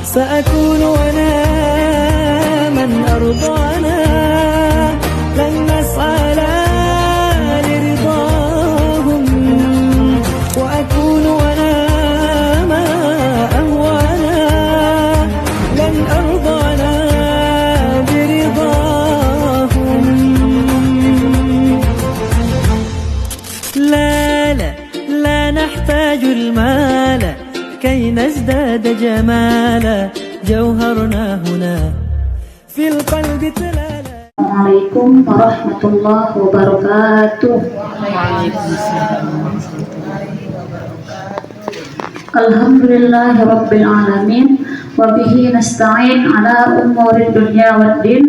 سأكون أنا من أرضانا لن نسعى لرضاهم وأكون أنا ما أهوانا لن أرضانا برضاهم لا نحتاج المال كي نزداد جمالا جوهرنا هنا في القلب تلالا. Assalamualaikum warahmatullahi wabarakatuh. Alhamdulillahi rabbil alamin wa bihi nasta'in ala umuri dunya waddin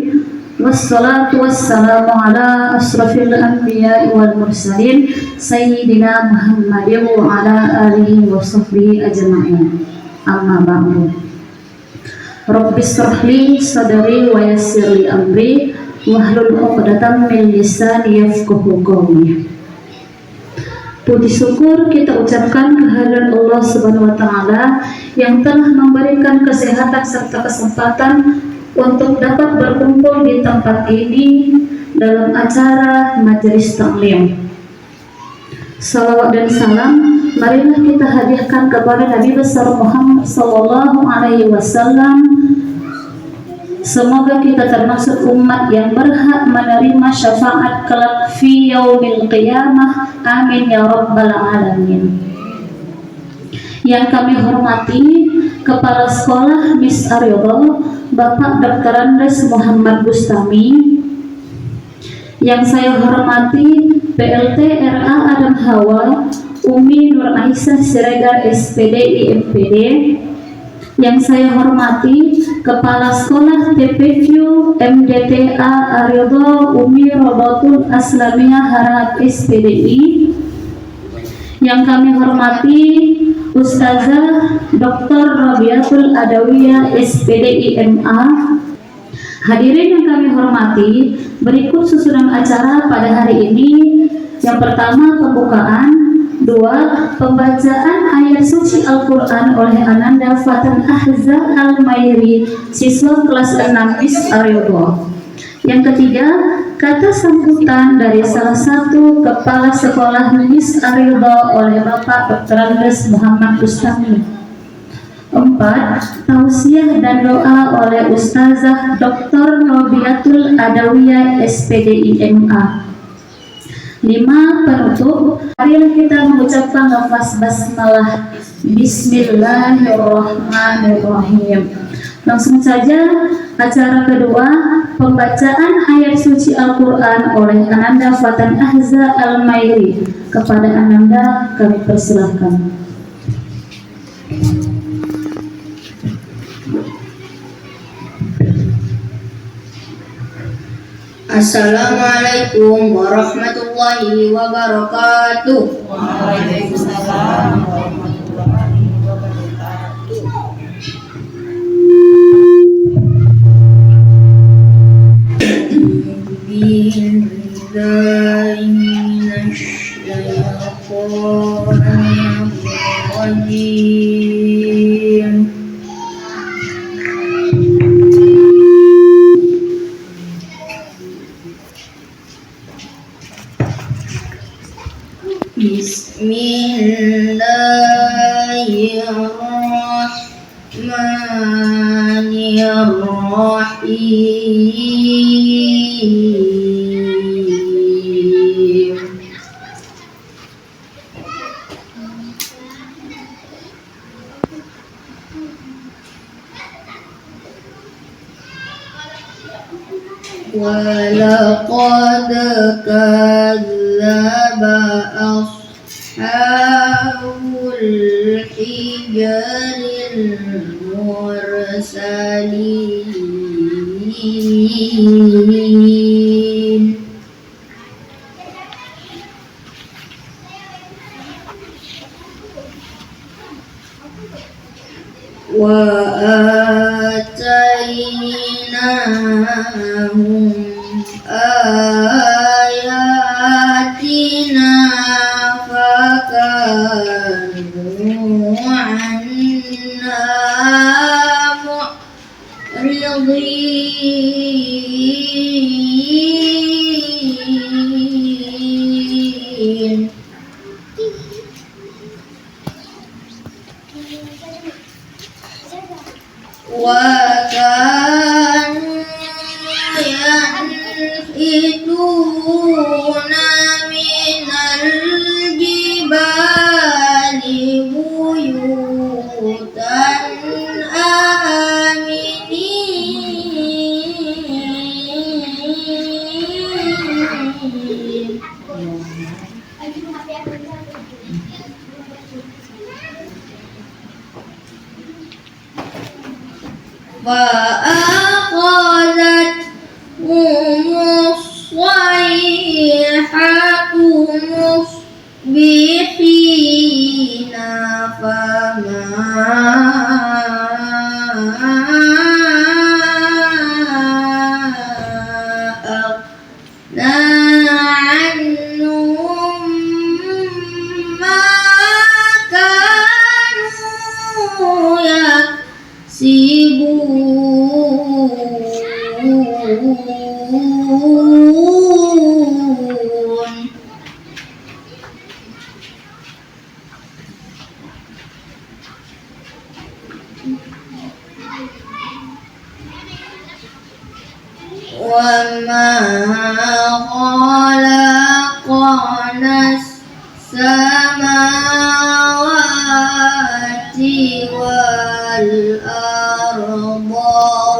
wassalatu wassalamu ala asrafil anbiya'i wal mursalin sayyidina Muhammadin wa ala alihi wa sahbihi ajma'in. Amma ba'du. Rabbi shrah li sadri wa yassir li amri wahlul 'uqdatam min lisani yafqahu qawli. Puji syukur kita ucapkan kehadirat Allah Subhanahu wa taala yang telah memberikan kesehatan serta kesempatan untuk dapat berkumpul di tempat ini dalam acara majelis taklim. Salawat dan salam marilah kita hadiahkan kepada Nabi besar Muhammad sallallahu alaihi wasallam. Semoga kita termasuk umat yang berhak menerima syafaat kelak fi yaumil qiyamah. Amin ya rabbal alamin. Yang kami hormati Kepala Sekolah Miss Aryodo Bapak Dr. Andes Muhammad Bustami. Yang saya hormati PLT RA Adam Hawa Umi Nur Aisyah Siregar SPD IMPD. Yang saya hormati Kepala Sekolah TPQ MDTA Aryodo Umi Rodotul Aslamiyah Harahap SPDI. Yang kami hormati Ustazah Dr. Rabiatul Adawiyah SPDI MA. Hadirin yang kami hormati, berikut susunan acara pada hari ini. Yang pertama pembukaan, 2. Pembacaan ayat suci Al-Quran oleh Ananda Fatan Ahza Al-Mairi, siswa kelas 6 Miss Aryodo. Yang ketiga, kata sambutan dari salah satu kepala sekolah Miss Aryodo oleh Bapak Dr. Andes Muhammad Bustami. 4. Tausiah dan doa oleh Ustazah Dr. Nobiatul Adawiyah SPDI MA. 5. Penutup, marilah kita mengucapkan lafaz basmalah. Bismillahirrahmanirrahim. Langsung saja acara kedua, pembacaan ayat suci Al-Quran oleh Ananda Fatan Ahza Al-Mairi. Kepada Ananda kami persilahkan. Assalamualaikum warahmatullahi wabarakatuh. Waalaikumsalam warahmatullahi wabarakatuh. Billahi minasyaitonir rajim. Bismillahirrahmanirrahim. Walaqad kadzdzaba ashabul hijril mursalin. Wa atainahum ayatina fakanu anha الناظرين وكانوا ينحتون من الجبال بيوتا آمنين فأخذتهم الصيحة مصبحين فما أغنى عنهم ما كانوا يكسبون وما خلقنا السماوات والأرض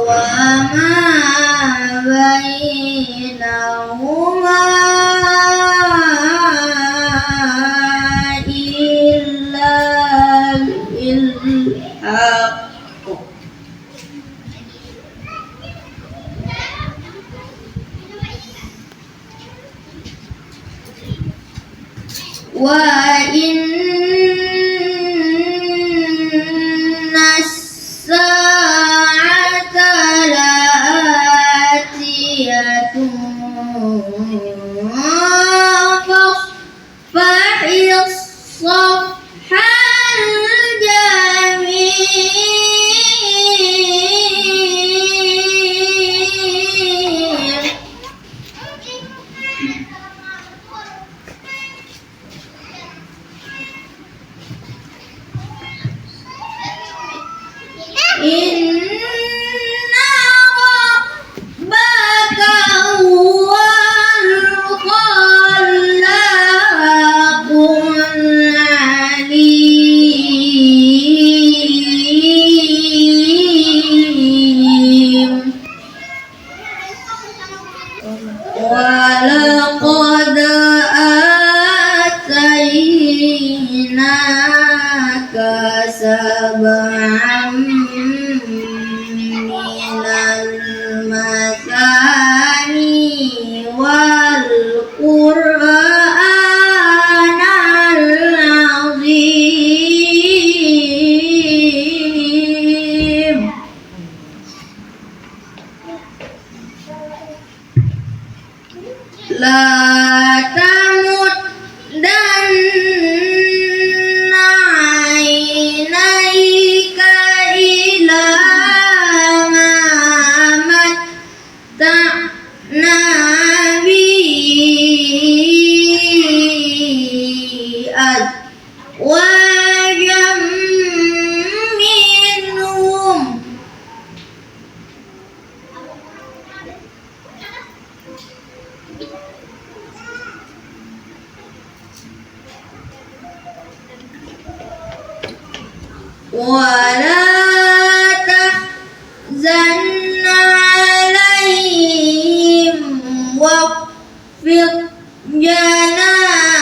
وما بينهما إلا بالحق وإن الساعة لآتية فاصفح الصفح الجميل إن ربك هو الخلاق العليم ولقد آتيناك سبعا من المثاني والقرآن العظيم لا تمدن عينيك إلى ما متعنا به أزواجا منهم ولا تحزن عليهم واخفض جناحك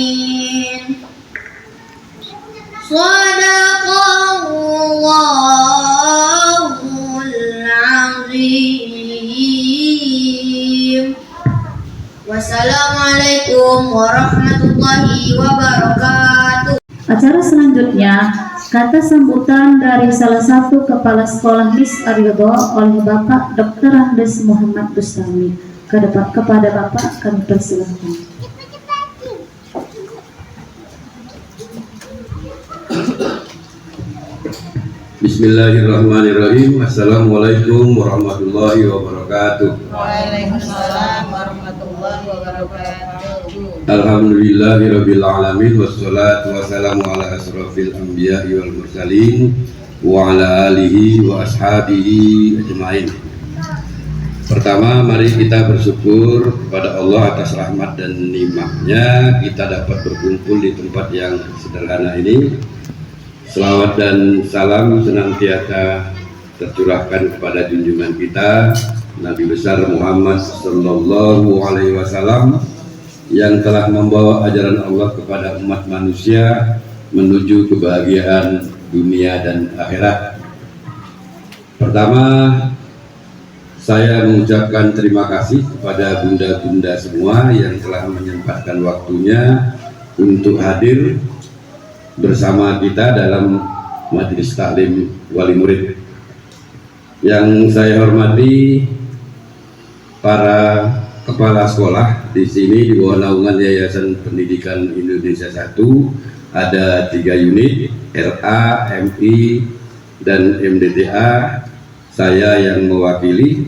للمؤمنين صدق الله العظيم. Wassalamualaikum warahmatullahi wabarakatuh. Acara selanjutnya, kata sambutan dari salah satu kepala sekolah Miss Aryodo oleh Bapak Dr. Andes Muhammad Bustami. Kepada Bapak kami persilahkan. Bismillahirrahmanirrahim. Assalamualaikum warahmatullahi wabarakatuh. Waalaikumsalam warahmatullahi wabarakatuh. Alhamdulillahirabbil alamin wassalatu wassalamu ala asrofil anbiya'i wal mursalin wa ala alihi wa ashabihi ajmain. Pertama, mari kita bersyukur kepada Allah atas rahmat dan nikmat-Nya kita dapat berkumpul di tempat yang sederhana ini. Selawat dan salam senantiasa tercurahkan kepada junjungan kita Nabi besar Muhammad sallallahu alaihi wasallam yang telah membawa ajaran Allah kepada umat manusia menuju kebahagiaan dunia dan akhirat. Pertama, saya mengucapkan terima kasih kepada bunda-bunda semua yang telah menyempatkan waktunya untuk hadir bersama kita dalam majelis taklim wali murid. Yang saya hormati para kepala sekolah di sini di bawah naungan Yayasan Pendidikan Indonesia 1 ada 3 unit RA, MI, dan MDTA. Saya yang mewakili.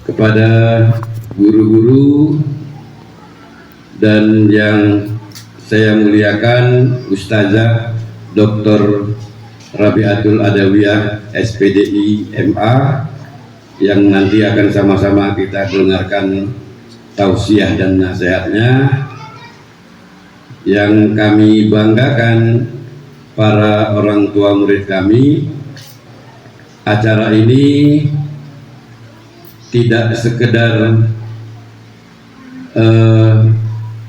Kepada guru-guru dan yang saya muliakan Ustazah Dr. Rabiatul Adawiyah SPDI MA yang nanti akan sama-sama kita dengarkan tausiah dan nasihatnya. Yang kami banggakan para orang tua murid kami, acara ini tidak sekedar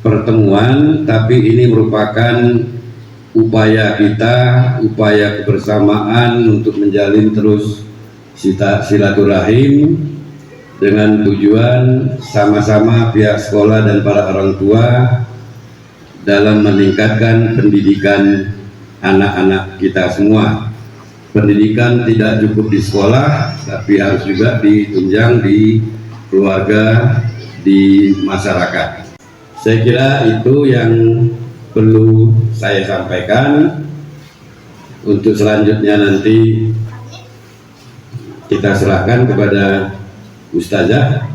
pertemuan, tapi ini merupakan upaya kita, upaya kebersamaan untuk menjalin terus silaturahim dengan tujuan sama-sama pihak sekolah dan para orang tua dalam meningkatkan pendidikan anak-anak kita semua. Pendidikan tidak cukup di sekolah, tapi harus juga ditunjang di keluarga, di masyarakat. Saya kira itu yang perlu saya sampaikan. Untuk selanjutnya nanti kita serahkan kepada Ustazah.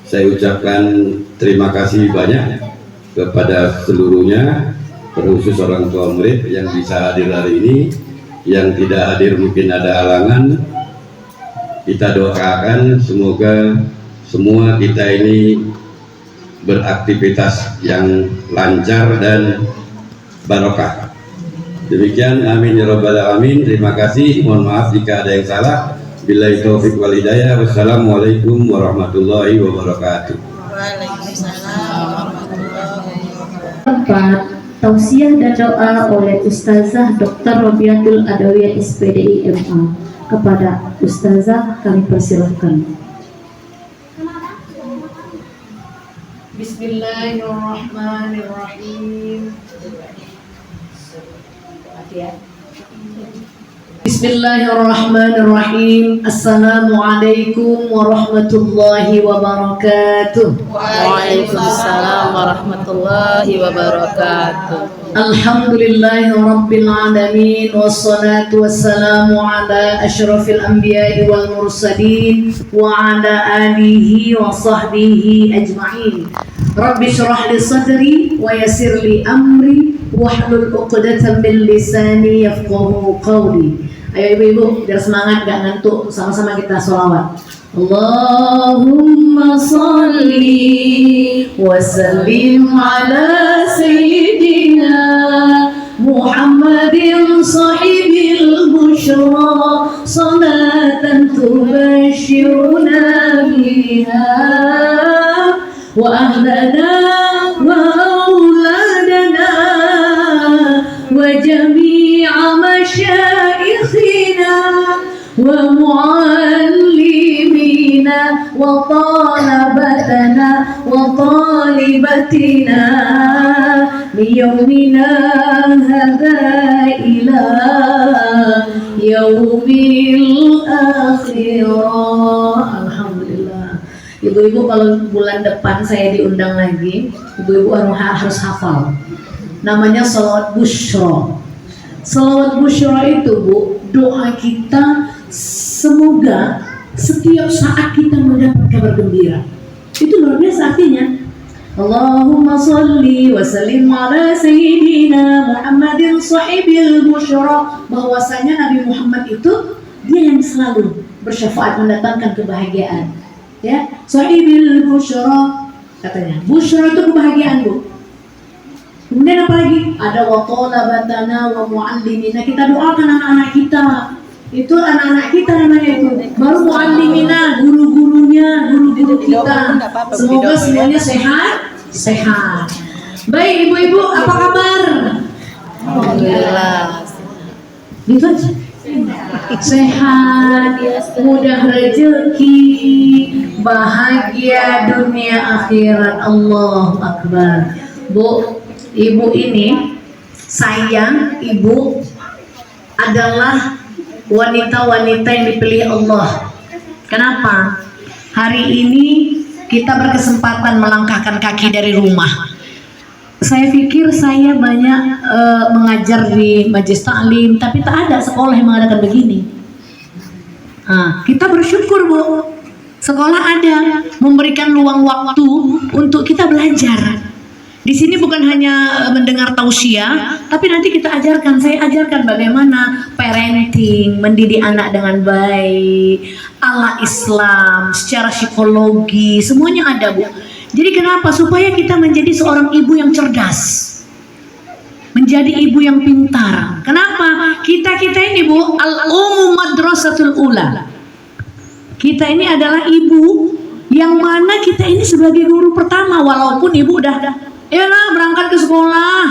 Saya ucapkan terima kasih banyak kepada seluruhnya, terkhusus orang tua murid yang bisa hadir hari ini. Yang tidak hadir mungkin ada halangan. Kita doakan semoga semua kita ini beraktivitas yang lancar dan barokah. Demikian, amin ya rabbal alamin. Terima kasih, mohon maaf jika ada yang salah. Billahi taufiq wal hidayah. Wassalamualaikum warahmatullahi wabarakatuh. Waalaikumsalam warahmatullahi wabarakatuh. Tausiah dan doa oleh Ustazah Dr. Rabiatul Adawiyah SPDI MA. Kepada Ustazah kami persilahkan. Bismillahirrahmanirrahim. Bismillahirrahmanirrahim. Assalamualaikum warahmatullahi wabarakatuh. Waalaikumsalam warahmatullahi wabarakatuh. Alhamdulillahi rabbil alamin. Wassalatu wassalamu ala ashrafil anbiya'i wal mursalin wa ala alihi wa sahbihi ajma'in. Rabbi shrah li sadri wa yassir li amri wahlul 'uqdatam min lisani yafqahu qawli. Ayo ibu-ibu biar semangat gak ngantuk, sama-sama kita sholawat. Allahumma salli wa sallim ala sayyidina Muhammadin sahibil bushra salatan tubashiruna biha wa ahlana wa auladana wa jami'a masyaikhina wa muallimina wa talabatana wa talibatina liyawmina hadha ila yaumil akhirah. Alhamdulillah. Ibu-ibu kalau bulan depan saya diundang lagi, ibu-ibu harus hafal. Namanya sholawat busyra. Sholawat busyra itu Bu, doa kita semoga setiap saat kita mendapat kabar gembira. Itu luar biasa artinya. Allahumma salli wa sallim ala sayyidina Muhammadin sahibil busyra, bahwasanya Nabi Muhammad itu dia yang selalu bersyafaat mendatangkan kebahagiaan. Ya, sahibil busyra katanya. Busyra itu kebahagiaan, Bu. Kemudian apa lagi? Ada wa talabatana wa muallimina. Kita doakan anak-anak kita. Itu anak-anak kita namanya itu. Baru muallimina, guru-gurunya, guru-guru kita. Semoga semuanya sehat. Baik ibu-ibu, apa kabar? Alhamdulillah. Gitu aja. Sehat, mudah rezeki, bahagia dunia akhirat. Allahu Akbar. Bu, ibu ini sayang, ibu adalah wanita-wanita yang dipilih Allah. Kenapa? Hari ini kita berkesempatan melangkahkan kaki dari rumah. Saya pikir saya banyak mengajar di majelis taklim, tapi tak ada sekolah yang mengadakan begini. Kita bersyukur, Bu. Sekolah ada, memberikan luang waktu untuk kita belajar. Di sini bukan hanya mendengar tausiah, tapi nanti kita ajarkan, saya ajarkan bagaimana parenting, mendidik anak dengan baik, ala Islam, secara psikologi, semuanya ada, Bu. Jadi kenapa? Supaya kita menjadi seorang ibu yang cerdas, menjadi ibu yang pintar. Kenapa? Kita ini, Bu, al-ummu madrasatul ula. Kita ini adalah ibu yang mana kita ini sebagai guru pertama, walaupun ibu udah berangkat ke sekolah.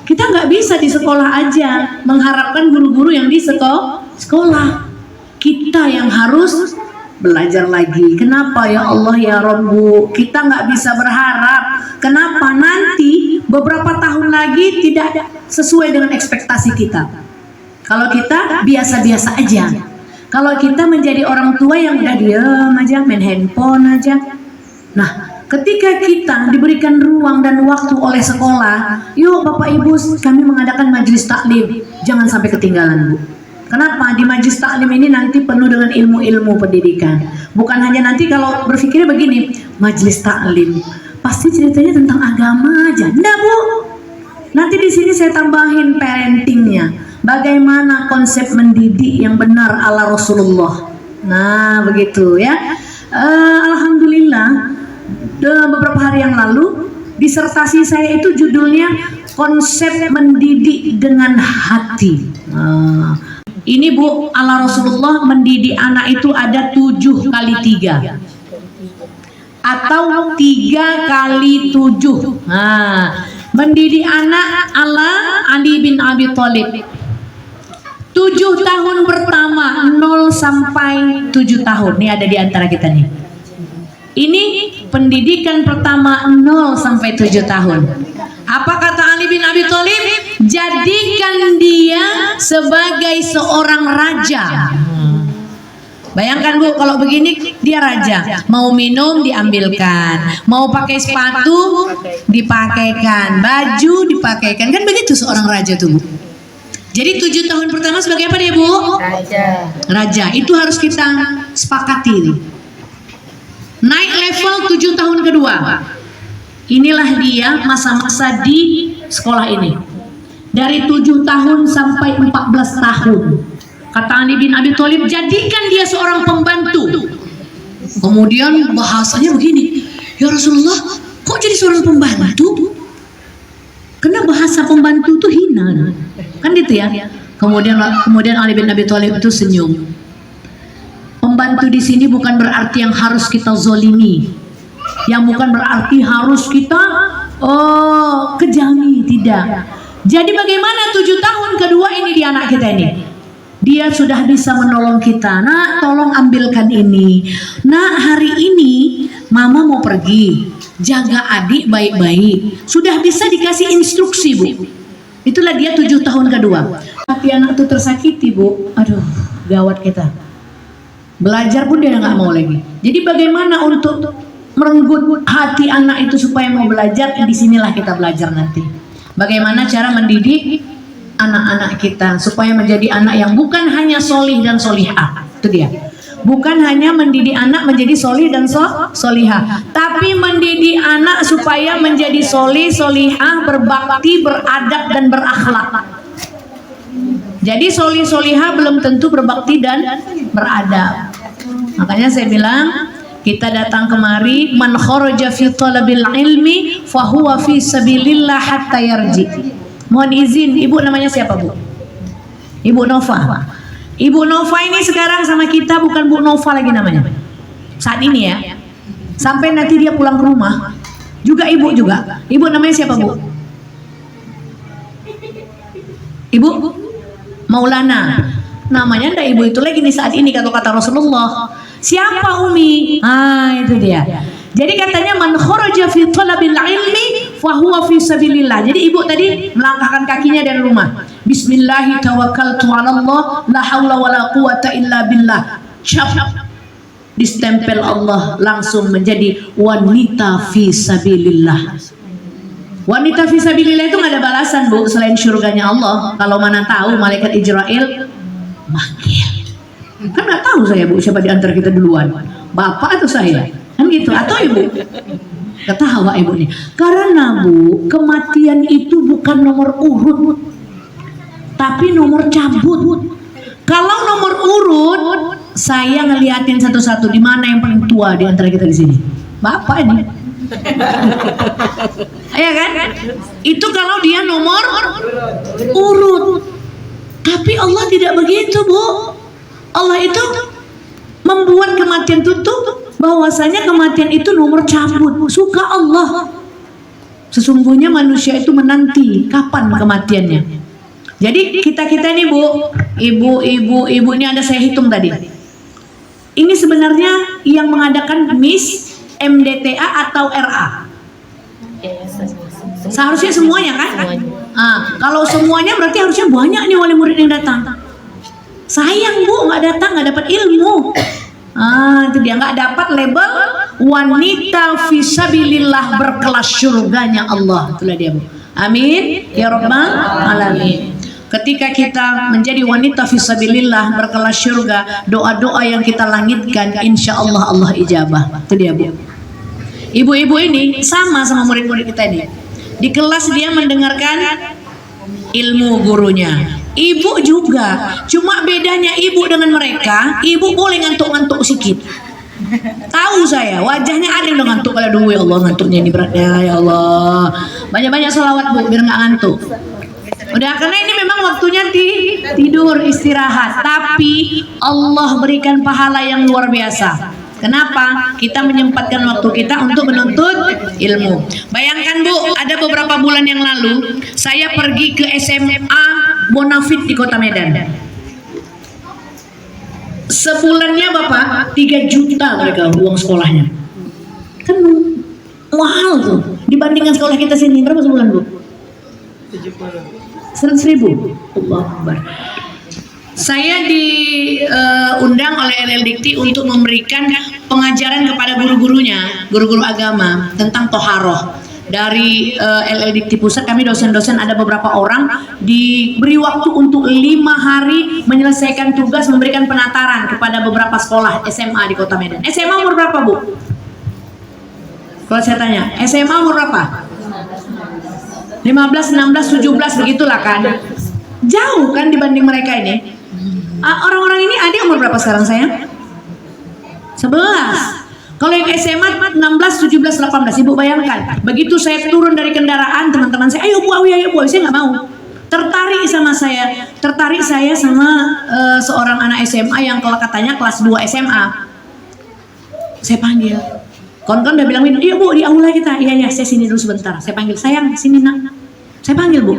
Kita nggak bisa di sekolah aja mengharapkan guru-guru yang di sekolah. Kita yang harus belajar lagi. Kenapa ya Allah ya Rabbu? Kita nggak bisa berharap. Kenapa nanti beberapa tahun lagi tidak sesuai dengan ekspektasi kita? Kalau kita biasa-biasa aja. Kalau kita menjadi orang tua yang udah diam aja, main handphone aja. Nah, ketika kita diberikan ruang dan waktu oleh sekolah, yuk Bapak Ibu kami mengadakan majelis taklim. Jangan sampai ketinggalan, Bu. Kenapa? Di majelis taklim ini nanti penuh dengan ilmu-ilmu pendidikan. Bukan hanya nanti kalau berpikirnya begini, majelis taklim pasti ceritanya tentang agama aja. Enggak, Bu. Nanti di sini saya tambahin parentingnya. Bagaimana konsep mendidik yang benar ala Rasulullah. Nah, begitu ya. Alhamdulillah. Beberapa hari yang lalu disertasi saya itu judulnya konsep mendidik dengan hati. Ini, Bu, ala Rasulullah mendidik anak itu ada 7 kali 3 atau 3 kali 7. Mendidik anak ala Ali bin Abi Thalib. 7 tahun pertama, 0 sampai 7 tahun. Ini ada di antara kita nih. Ini pendidikan pertama 0 sampai 7 tahun. Apa kata Ali bin Abi Thalib? Jadikan dia sebagai seorang raja. Bayangkan, Bu, kalau begini dia raja. Mau minum diambilkan, mau pakai sepatu dipakaikan, baju dipakaikan. Kan begitu seorang raja tuh, Bu. Jadi 7 tahun pertama sebagai apa dia, Bu? Raja. Itu harus kita sepakati. Naik level 7 tahun kedua. Inilah dia masa-masa di sekolah ini. Dari 7 tahun sampai 14 tahun. Kata Ali bin Abi Thalib, jadikan dia seorang pembantu. Kemudian bahasanya begini, ya Rasulullah, kok jadi seorang pembantu? Karena bahasa pembantu itu hina. Kan gitu ya. Kemudian Ali bin Abi Thalib itu senyum. Pembantu di sini bukan berarti yang harus kita zolimi, yang bukan berarti harus kita kejami, tidak. Jadi bagaimana 7 tahun kedua ini di anak kita ini? Dia sudah bisa menolong kita. Nak, tolong ambilkan ini. Nak, hari ini mama mau pergi, jaga adik baik-baik. Sudah bisa dikasih instruksi, Bu. Itulah dia 7 tahun kedua. Hati anak itu tersakiti, Bu. Aduh, gawat kita. Belajar pun dia nggak mau lagi. Jadi bagaimana untuk merenggut hati anak itu supaya mau belajar? Disinilah kita belajar nanti. Bagaimana cara mendidik anak-anak kita supaya menjadi anak yang bukan hanya solih dan solihah. Itu dia. Bukan hanya mendidik anak menjadi solih dan solihah, tapi mendidik anak supaya menjadi solih, solihah, berbakti, beradab dan berakhlak. Jadi solih, solihah belum tentu berbakti dan beradab. Makanya saya bilang, kita datang kemari, man kharaja fi talabil ilmi fahuwa fi sabilillah hatta yarji. Mohon izin, ibu namanya siapa, Bu? Ibu Nova. Ibu Nova ini sekarang sama kita bukan Bu Nova lagi namanya. Saat ini ya. Sampai nanti dia pulang ke rumah, juga ibu juga. Ibu namanya siapa, Bu? Ibu Maulana. Namanya ndak ibu itu lagi nih saat ini kata Rasulullah. Siapa Umi? Itu dia. Jadi katanya man kharaja fi talabil ilmi fahuwa fi sabilillah. Jadi ibu tadi melangkahkan kakinya dari rumah. Bismillahi tawakkaltu 'ala Allah, la haula wala quwata illa billah. Cap. Distempel Allah, langsung menjadi wanita fi sabilillah. Wanita fi sabilillah itu nggak ada balasan, Bu, selain surganya Allah. Kalau mana tahu malaikat Israel manggil. Kan nggak tahu saya, Bu, siapa di antara kita duluan, bapak atau saya, kan gitu, atau ibu. Ketawa ibu nih, karena Bu, kematian itu bukan nomor urut, tapi nomor cabut. Kalau nomor urut, saya ngeliatin satu-satu di mana yang paling tua di antara kita di sini, bapak ini. Ya kan? Itu kalau dia nomor urut. Tapi Allah tidak begitu, Bu. Allah itu membuat kematian itu bahwasanya kematian itu nomor cabut. Suka Allah. Sesungguhnya manusia itu menanti kapan kematiannya. Jadi kita ini, Bu, ibu ini ada saya hitung tadi. Ini sebenarnya yang mengadakan MIS, MDTA atau RA. Seharusnya semuanya kan? Kalau semuanya berarti harusnya banyak nih wali murid yang datang. Sayang, Bu, nggak datang, nggak dapat ilmu. Itu dia, nggak dapat label wanita fisabilillah berkelas surganya Allah. Itulah dia, Bu. Amin ya rabbal alamin. Ketika kita menjadi wanita fisabilillah berkelas surga, doa-doa yang kita langitkan insya Allah Allah ijabah. Itu dia, Bu. Ibu-ibu ini sama murid-murid kita ini. Di kelas dia mendengarkan ilmu gurunya. Ibu juga. Cuma bedanya ibu dengan mereka, ibu boleh ngantuk-ngantuk sedikit. Tahu saya, wajahnya ada yang udah ngantuk. Kalau dulu, ya Allah, ngantuknya ini beratnya, ya Allah. Banyak-banyak sholawat, Bu, biar nggak ngantuk. Udah, karena ini memang waktunya tidur, istirahat. Tapi Allah berikan pahala yang luar biasa. Kenapa? Kita menyempatkan waktu kita untuk menuntut ilmu. Bayangkan, Bu, ada beberapa bulan yang lalu saya pergi ke SMA Bonafit di Kota Medan. Sebulannya Bapak 3 juta mereka uang sekolahnya. Kan mahal tuh. Dibandingkan sekolah kita sini berapa sebulan, Bu? 100.000. Allahu Akbar. Saya diundang oleh LL Dikti untuk memberikan pengajaran kepada guru-gurunya, guru-guru agama tentang toharoh. Dari LL Dikti Pusat, kami dosen-dosen ada beberapa orang diberi waktu untuk 5 hari menyelesaikan tugas memberikan penataran kepada beberapa sekolah SMA di Kota Medan. SMA umur berapa, Bu? Kalau saya tanya, SMA umur berapa? 15, 16, 17 begitulah kan. Jauh kan dibanding mereka ini. Orang-orang ini ada umur berapa sekarang, sayang? 11. Kalau yang SMA 16, 17, 18, Ibu bayangkan. Begitu saya turun dari kendaraan, teman-teman saya, ayo Bu, saya nggak mau. Tertarik saya sama seorang anak SMA yang kalau katanya kelas 2 SMA. Saya panggil. Kawan-kawan udah bilang, iya Bu, di aula kita. Iya, saya sini dulu sebentar. Saya panggil, sayang, sini nak. Saya panggil, Bu.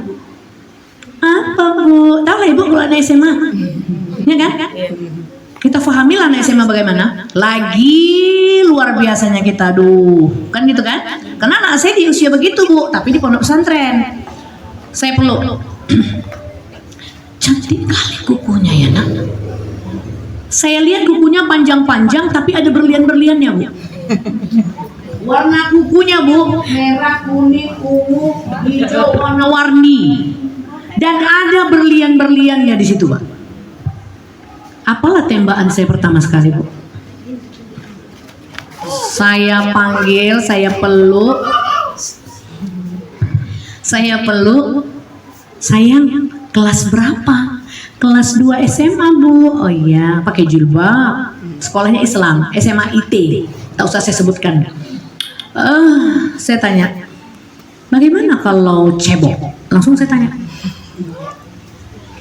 Apa, Bu? Tahu lah Ibu kalau anak SMA? Ya kan? Kita pahamilah anak SMA bagaimana. Lagi luar biasanya kita, kan gitu kan? Karena anak saya di usia begitu, Bu, tapi di pondok pesantren. Saya peluk. Cantik kali kukunya ya, nak. Saya lihat kukunya panjang-panjang, tapi ada berlian-berliannya, Bu. Warna kukunya, Bu, merah, kuning, ungu, hijau, warna-warni. Dan ada berlian-berliannya di situ, Pak. Apalah tembakan saya pertama sekali, Bu? Saya panggil, saya peluk, sayang, kelas berapa? Kelas 2 SMA, Bu. Oh iya, pakai jilbab. Sekolahnya Islam, SMA IT. Tak usah saya sebutkan. Saya tanya, bagaimana kalau cebok? Langsung saya tanya.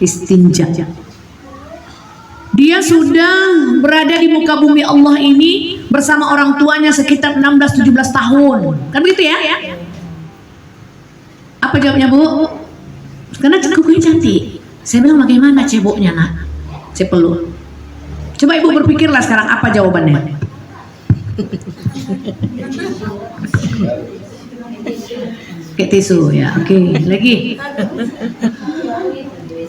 Istinja. Dia sudah berada di muka bumi Allah ini bersama orang tuanya sekitar 16-17 tahun. Kan begitu ya? Apa jawabnya, Bu? Karena kukunya cantik. Saya bilang, bagaimana ceboknya, Nak? Saya peluk. Coba Ibu berpikirlah sekarang apa jawabannya. Kayak tisu ya. Oke, lagi.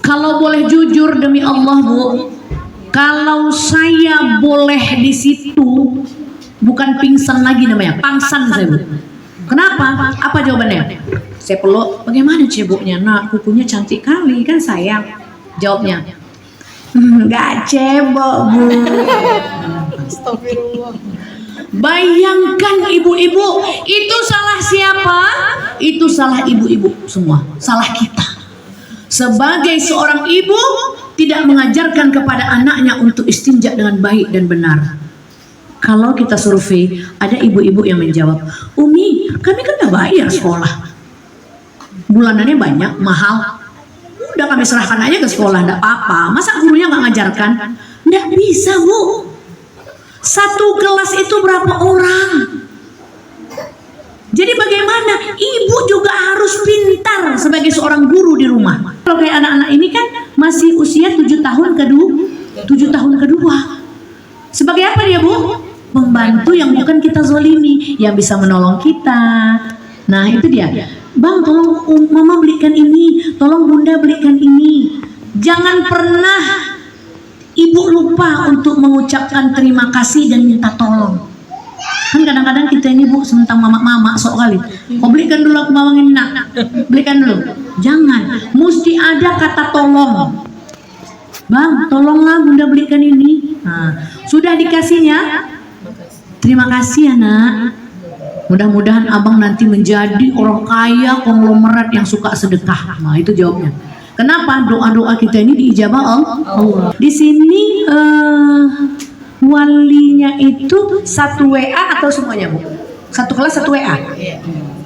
Kalau boleh jujur demi Allah, Bu, kalau saya boleh di situ, bukan pingsan lagi namanya, pangsan saya, Bu. Kenapa? Apa jawabannya? Saya peluk, bagaimana ceboknya, Nak? Kukunya cantik kali, kan sayang. Jawabnya, enggak cebok, Bu. Bayangkan ibu-ibu, itu salah siapa? Itu salah ibu-ibu semua, salah kita. Sebagai seorang ibu tidak mengajarkan kepada anaknya untuk istinja dengan baik dan benar. Kalau kita survei, ada ibu-ibu yang menjawab, Umi, kami kan udah bayar sekolah, bulanannya banyak, mahal, udah kami serahkan aja ke sekolah, enggak apa-apa. Masa gurunya nggak ngajarkan? Nggak bisa, Bu. Satu kelas itu berapa orang? Jadi bagaimana? Ibu juga harus pintar sebagai seorang guru di rumah. Kalau kayak anak-anak ini kan masih usia 7 tahun kedua. Sebagai apa dia, Bu? Pembantu yang bukan kita zolimi, yang bisa menolong kita. Nah itu dia. Bang, tolong Mama belikan ini, tolong Bunda belikan ini. Jangan pernah Ibu lupa untuk mengucapkan terima kasih dan minta tolong. Kan kadang-kadang kita ini, Bu, sementang mama sok kali. Kau belikan dulu aku bawangin, Nak. Belikan dulu. Jangan. Mesti ada kata tolong. Bang, tolonglah Bunda belikan ini. Nah, sudah dikasihnya? Terima kasih ya, Nak. Mudah-mudahan abang nanti menjadi orang kaya konglomerat yang suka sedekah. Nah, itu jawabnya. Kenapa doa-doa kita ini diijabah Allah? Di sini walinya itu satu WA atau semuanya, Bu? Satu kelas satu WA.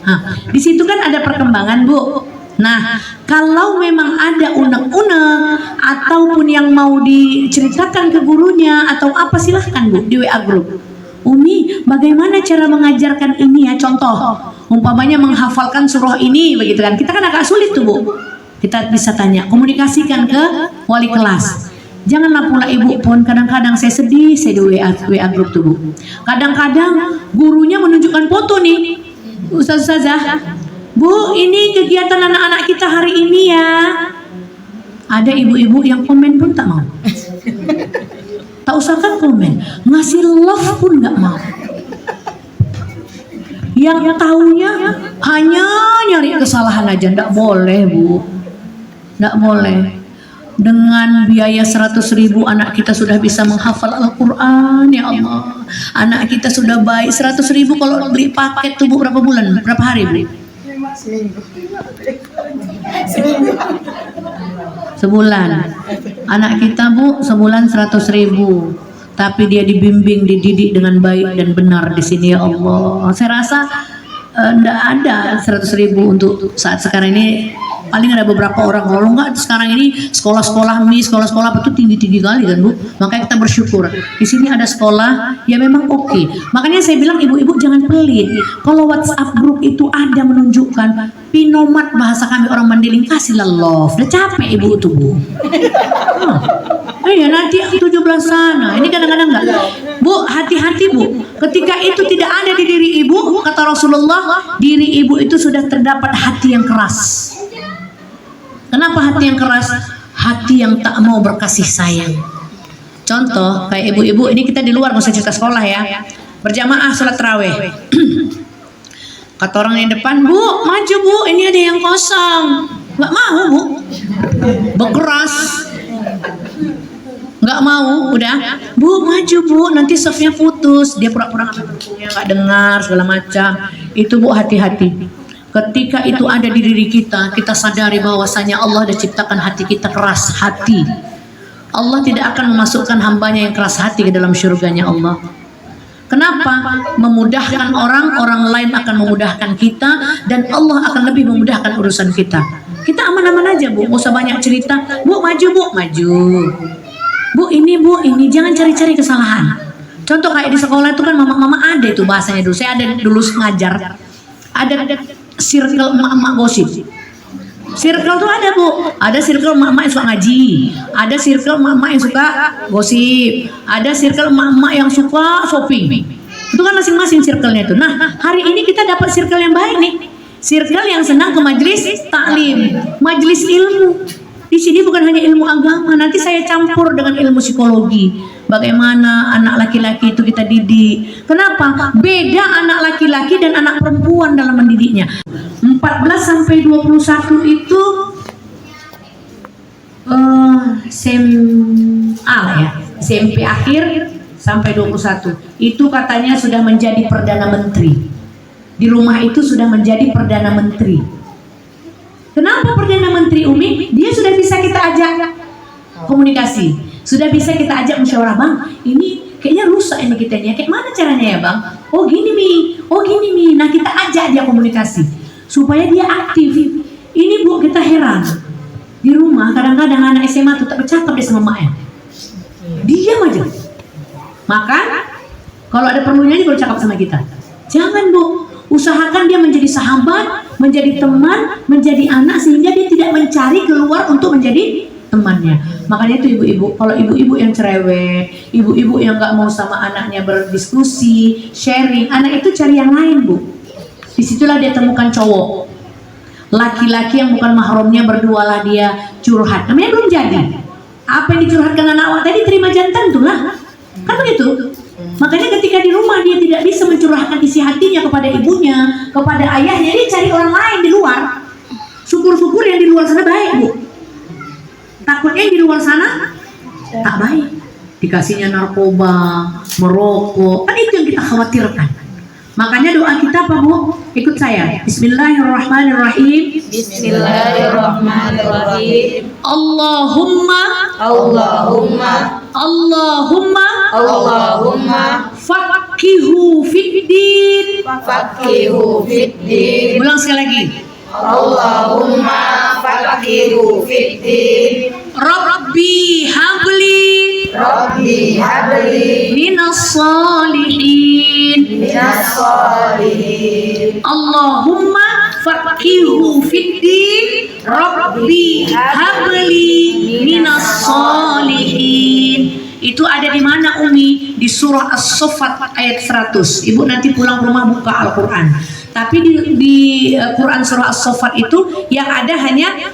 Nah, di situ kan ada perkembangan, Bu. Nah, kalau memang ada unek-unek ataupun yang mau diceritakan ke gurunya atau apa, silahkan, Bu, di WA grup. Umi, bagaimana cara mengajarkan ini ya? Contoh, umpamanya menghafalkan surah ini, begitu kan? Kita kan agak sulit tuh, Bu. Kita bisa tanya, komunikasikan ke wali kelas. Janganlah pula ibu pun, kadang-kadang saya sedih, saya di WA grup tuh, Bu. Kadang-kadang gurunya menunjukkan foto nih, Ustazah, Bu, ini kegiatan anak-anak kita hari ini ya. Ada ibu-ibu yang komen pun tak mau. Tak usah kan komen, ngasih love pun nggak mau. Yang tahunya hanya nyari kesalahan aja, nggak boleh, Bu. Nggak boleh. Dengan biaya 100.000 anak kita sudah bisa menghafal Al-Quran, ya Allah. Anak kita sudah baik. 100.000 kalau beli paket tuh, Bu, berapa bulan? Berapa hari, Bu? Sebulan. Anak kita, Bu, sebulan 100.000. Tapi dia dibimbing, dididik dengan baik dan benar di sini, ya Allah. Saya rasa enggak ada 100.000 untuk saat sekarang ini. Paling ada beberapa orang. Kalau enggak sekarang ini sekolah-sekolah itu tinggi-tinggi kali kan, Bu. Makanya kita bersyukur di sini ada sekolah ya memang oke. Makanya saya bilang ibu-ibu jangan pelit. Kalau WhatsApp grup itu ada menunjukkan pinomat, bahasa kami orang Mandiling, kasihlah love. Udah capek ibu tuh, Bu. Iya, nanti 17 sana. Ini kadang-kadang enggak. Bu, hati-hati, Bu. Ketika itu tidak ada di diri ibu, kata Rasulullah, diri ibu itu sudah terdapat hati yang keras. Kenapa hati yang keras? Hati yang tak mau berkasih sayang. Contoh, kayak ibu-ibu, ini kita di luar, nggak usah cerita sekolah ya. Berjamaah sholat tarawih. Kata orang yang depan, Bu, maju, Bu, ini ada yang kosong. Nggak mau, Bu. Berkeras. Nggak mau, udah. Bu, maju, Bu. Nanti softnya putus. Dia pura-pura nggak dengar, segala macam. Itu, Bu, hati-hati. Ketika itu ada di diri kita, kita sadari bahwasanya Allah sudah ciptakan hati kita keras hati. Allah tidak akan memasukkan hambanya yang keras hati ke dalam syurganya Allah. Kenapa? Memudahkan orang, orang lain akan memudahkan kita, dan Allah akan lebih memudahkan urusan kita. Kita aman-aman aja, Bu. Nggak usah banyak cerita. Bu, maju, Bu. Maju. Bu, ini. Jangan cari-cari kesalahan. Contoh kayak di sekolah itu kan mama-mama ada itu bahasanya dulu. Saya ada dulu ngajar. Ada circle emak-emak gosip. Circle tuh ada, Bu. Ada circle emak-emak yang suka ngaji. Ada circle emak-emak yang suka gosip. Ada circle emak-emak yang suka shopping. Itu kan masing-masing circle-nya itu. Nah, hari ini kita dapat circle yang baik nih. Circle yang senang ke majelis taklim, majelis ilmu. Di sini bukan hanya ilmu agama, nanti saya campur dengan ilmu psikologi. Bagaimana anak laki-laki itu kita didik. Kenapa? Beda anak laki-laki dan anak perempuan dalam mendidiknya. 14 sampai 21 itu SMA ya, SMP akhir sampai 21. Itu katanya sudah menjadi Perdana Menteri. Di rumah itu sudah menjadi Perdana Menteri. Kenapa Perdana Menteri, Umi? Dia sudah bisa kita ajak komunikasi, sudah bisa kita ajak musyawarah. Bang, ini kayaknya rusak ini kitanya. Kayak mana caranya ya, Bang? Oh gini Mi. Nah, kita ajak dia komunikasi supaya dia aktif. Ini, Bu, kita heran. Di rumah kadang-kadang anak SMA tuh tak bercakap deh sama maknya. Diam aja. Maka kalau ada perlunya dia baru cakap sama kita. Jangan, Bu. Usahakan dia menjadi sahabat, menjadi teman, menjadi anak, sehingga dia tidak mencari keluar untuk menjadi temannya. Makanya itu ibu-ibu, kalau ibu-ibu yang cerewet, ibu-ibu yang nggak mau sama anaknya berdiskusi, sharing, anak itu cari yang lain, Bu. Disitulah dia temukan cowok, laki-laki yang bukan mahramnya, berdualah dia curhat. Namanya belum jadi. Apa yang dicurhatkan anak awak tadi terima jantan tuh lah, kan begitu. Makanya ketika di rumah dia tidak bisa mencurahkan isi hatinya kepada ibunya, kepada ayahnya, dia cari orang lain di luar. Syukur-syukur yang di luar sana baik, Bu. Takutnya yang di luar sana tak baik. Dikasihnya narkoba, merokok, kan itu yang kita khawatirkan. Makanya doa kita apa, Bu? Ikut saya. Bismillahirrahmanirrahim. Bismillahirrahmanirrahim. Allahumma faqihu fiddin. Ulang sekali lagi. Allahumma faqihu fiddin. Rabbi habli minas salihin. Allahumma faqihu fiddin. Rabbi habli minas salihin. Itu ada di mana, Umi? Di surah As-Saffat ayat 100. Ibu nanti pulang ke rumah buka Al-Quran. Tapi di Quran surah As-Saffat itu yang ada hanya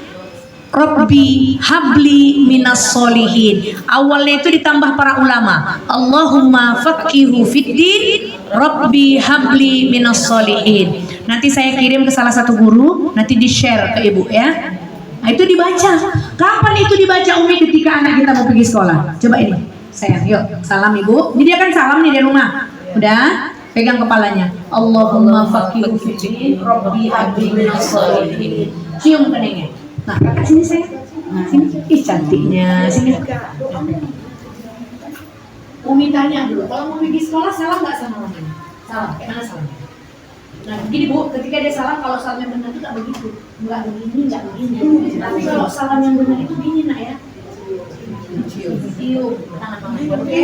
Rabbi habli minas solihin. Awalnya itu ditambah para ulama. Allahumma faqihu fiddin. Rabbi habli minas solihin. Nanti saya kirim ke salah satu guru, nanti di-share ke ibu ya. Nah, itu dibaca. Kapan itu dibaca, Umi? Ketika anak kita mau pergi sekolah. Coba ini, sayang, yuk salam ibu. Ini dia kan salam nih di rumah. Udah, pegang kepalanya. Allahumma faqihu fiddin. Rabbi habli minas solihin. Cium keningnya. Nah, kakak sini sayang. Nah, sini. Ih, cantiknya. Sini. Umi tanya dulu, kalau mau pergi sekolah salam nggak sama mamanya? Salam. Kayak mana salamnya? Nah, begini, Bu, ketika dia salam, kalau salam yang benar itu tak begitu. Enggak begini, enggak begini. Tapi kalau salam yang benar itu begini, Nak, ya. Cium tangan mama. Oke?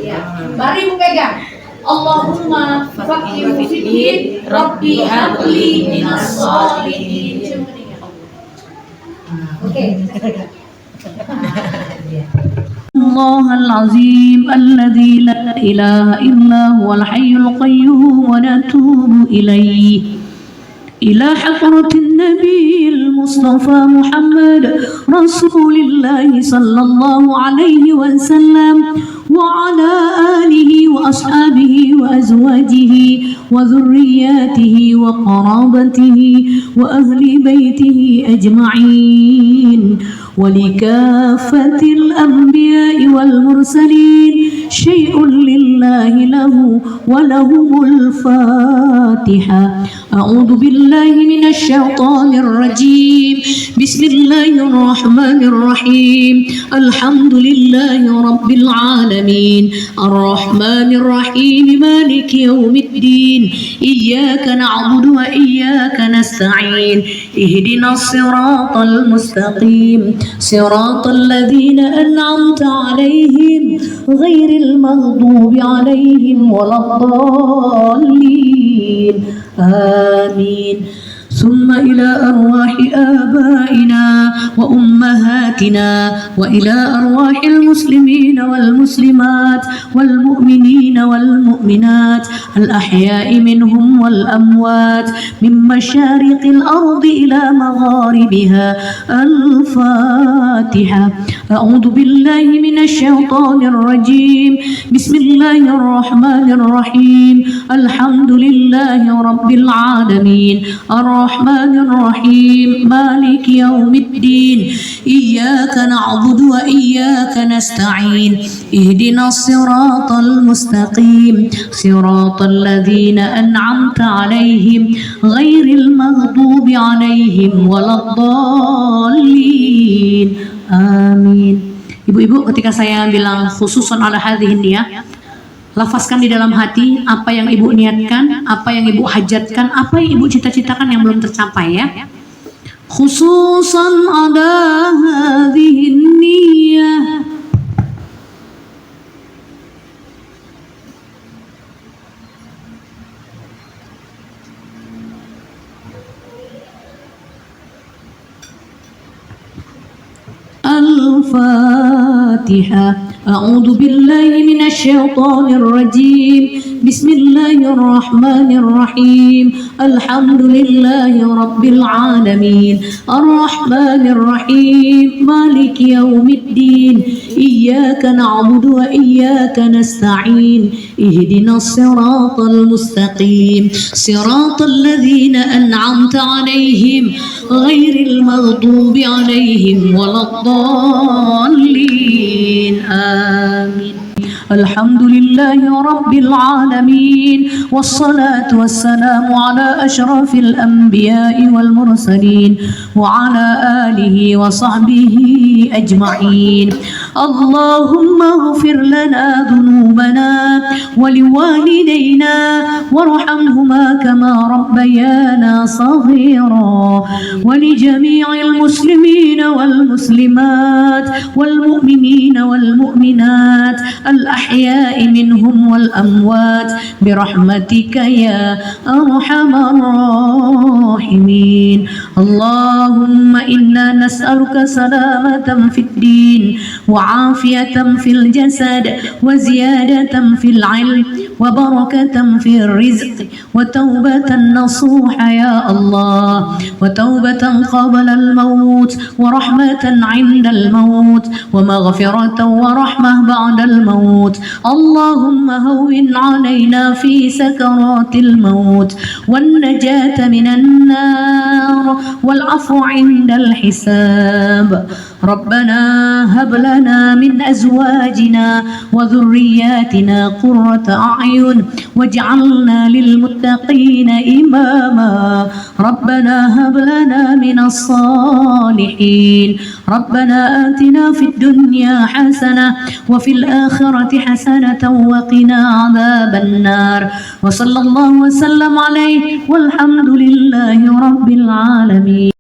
Ya. Mari Ibu pegang. Allahumma faqihu fiddin. Rabbi habli minas solihin. Cium keningnya. Oke. الله العظيم الذي لا إله إلا هو الحي القيوم ونتوب إليه إلى حضرة النبي المصطفى محمد رسول الله صلى الله عليه وسلم وعلى آله وأصحابه وأزواجه وذرياته وقرابته وأهل بيته أجمعين ولكافة الأنبياء والمرسلين شيء لله له ولهم الفاتحة. أعوذ بالله من الشيطان الرجيم. بسم الله الرحمن الرحيم. الحمد لله رب العالمين الرحمن الرحيم مالك يوم الدين إياك نعبد وإياك نستعين اهدنا الصراط المستقيم صراط الذين أنعمت عليهم غير المغضوب عليهم ولا الضالين آمين. ثم إلى أرواح آبائنا وأمهاتنا وإلى أرواح المسلمين والمسلمات والمؤمنين والمؤمنات الأحياء منهم والأموات من مشارق الأرض إلى مغاربها. الفاتحة. أعوذ بالله من الشيطان الرجيم. بسم الله الرحمن الرحيم. الحمد لله رب العالمين الرحمن الرحيم مالك يوم الدين إياك نعبد وإياك نستعين اهدنا الصراط المستقيم صراط الذين أنعمت عليهم غير المغضوب عليهم ولا الضالين آمين. Ibu-ibu, ketika saya bilang khususan ala hadhihi niyah, lafazkan di dalam hati apa yang ibu niatkan, apa yang ibu hajatkan, apa yang ibu cita-citakan yang belum tercapai ya. Khususan ala hadhihi niyah. الفاتحة. أعوذ بالله من الشيطان الرجيم. بسم الله الرحمن الرحيم. الحمد لله رب العالمين الرحمن الرحيم مالك يوم الدين إياك نعبد وإياك نستعين اهدنا الصراط المستقيم صراط الذين أنعمت عليهم غير المغضوب عليهم ولا الضالين آمين. الحمد لله رب العالمين والصلاة والسلام على أشرف الأنبياء والمرسلين وعلى آله وصحبه أجمعين. اللهم اغفر لنا ذنوبنا ولوالدينا وارحمهما كما ربيانا صغيرا ولجميع المسلمين والمسلمات والمؤمنين والمؤمنات الأحياء منهم والأموات برحمتك يا أرحم الراحمين. اللهم إنا نسألك سلامة في الدين وعافية في الجسد وزيادة في العلم وبركة في الرزق وتوبة نصوح يا الله وتوبة قبل الموت ورحمة عند الموت ومغفرة ورحمة بعد الموت. اللهم هون علينا في سكرات الموت والنجاة من النار والعفو عند الحساب. ربنا هب لنا من أزواجنا وذرياتنا قرة أعين واجعلنا للمتقين إماما. ربنا هب لنا من الصالحين. ربنا آتنا في الدنيا حسنة وفي الآخرة حسنة وقنا عذاب النار. وصلى الله وسلم عليه والحمد لله رب العالمين.